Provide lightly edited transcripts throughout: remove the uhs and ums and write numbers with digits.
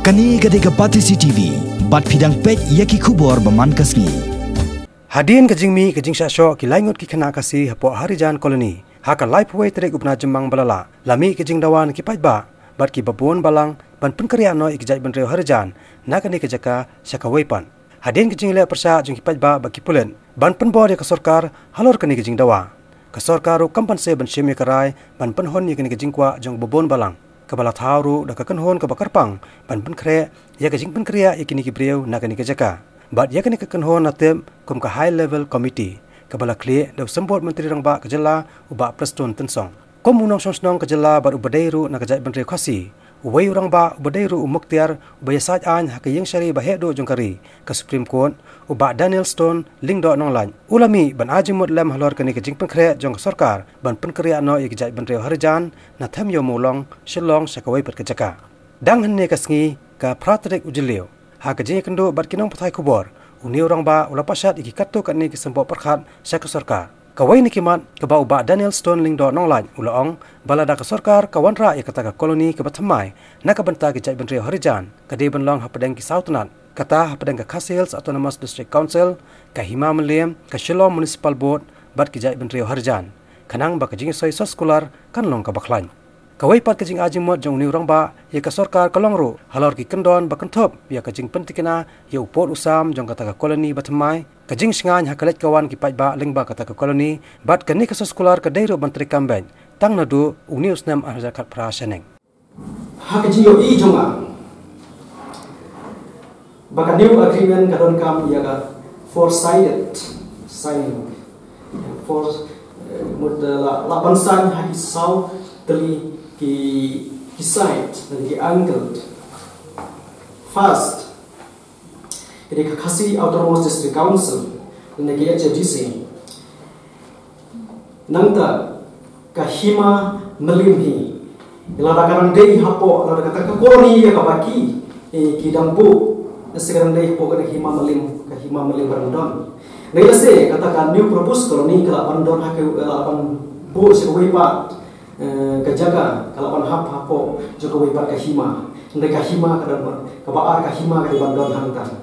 Kani gade ka pati CCTV, bat pidang pet yaki kubor baman kasni. Hadin ke Jingmi ke Jing Shasho ki laingut ki kena kasi hapo harijan koloni. Haka life way terek upna jemang balala. Lami ke Jing dawan ki pajba, bat ki babon balang ban penkerian no ikjai Bynriew harijan. Nakani ke jaka syakawaipan. Hadin ke Jing le persa jung ki pajba baki pulen. Ban penbor ya ke Sorkar Halor kani ke Jing dawa. Ke Sorkar ru kampanse ban syemi karai ban penhon ya kani ke Jing kwa jung babon balang. Kabala thauru da ka kanhon ka bakarpang ban penkre ya ke Jing penkria ya kini ki Bynriew nakani ke jaka. Bat ya kani ke kanhon natem kum ka high level committee kabala kle da sembot menteri rangba kejala uba preston tensong kom unong sonsnong kejala bat ubadairu na kajai Bynriew khasi uwai rangba ubadairu umuktiar ubayasaj an hakayeng syari bahedo jongkari ke Supreme Court uba Danielstone lingdo Nonglait ulami ban Jingmut lem Halor kani ke Jing penkre jong Sorkar ban penkria no ya kajai Bynriew harijan na them yo mulong shilong sakawai pat kejaka dang henne kasngi ka pratrek ujilio ha ke Jing kendo bat kinong pathai kubor Uniu orang ba ula Pashat iki kato kat ni kisempok perkhat syak Sorkar. Kawai ni kimat ke ba uba Danielstone ling do Nonglait ula ong balada ke Sorkar kawan ra ya kata ke koloni ke bathamai na ke benta ke Jai Bynriew harijan kade benlong hapadeng ki Southernat kata hapadeng ke Khasils Autonomous District Council ke Hima Melem ke Shillong Municipal Board bat ke Jai Bynriew harijan kanang ba ke Jing soi sekolar kan long ke baklan. Kawai pat ke Jing Jingmut jong ni orang ba ya ke Sorkar kalongru Halor ki kendon ba kentop ya ke Jing pentikina ya upot usam jong kata ke koloni bathamai ke Jing singan hakalet kawan ki pajba lingba kata ke koloni bat ke ni ke sekolar ke dairo bantri kambeng tang nadu uni usnam arzakat praseneng ha ke Jing yo I jonga baka new agreement kadon kam ya ka four-sided signing for mud la bansan ha ki sau teli ki side dan ki angled first ini ka Khasi Autonomous District Council dan ki HDC nangta ka Hima Melem hi ila karan dei hapo la kata ka koloni ya ka baki ki dampu sekarang dei hapo ka Hima Melem barandon nei se kata ka new proposed koloni ka barandon ha ke ban bo se ko wipat kejaga kalapan hapo joko wipat ke Hima mereka Hima kadang kebaar ke Hima ke bandon hangtan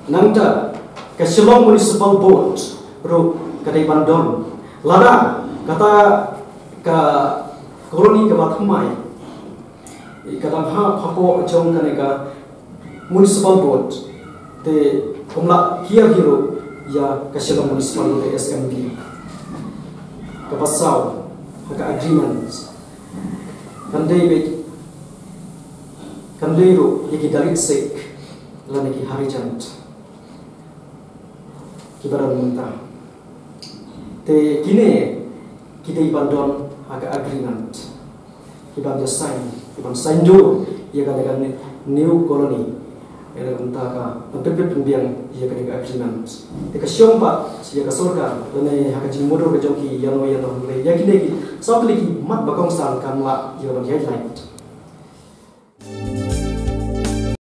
nangta ke Shillong Municipal Board ru ke bandon lada kata ke koloni ke bathamai kadang hapo jong ke Municipal Board te kumla here hero ya ke Shillong Municipal Board SMB ke pasau haka agreements kandai ro yaki dalit sek lana ki harijant ki baran muntah te kine kita ibandon haka agreement ki ban sign do ya kan new colony era muntah ka pepet pembiang ya kan agreement te ka syompa ya ka Sorkar lana haka Jingmut ro ka jongki yano yakine ki so kali ki mat bakong san kan la ya ban headline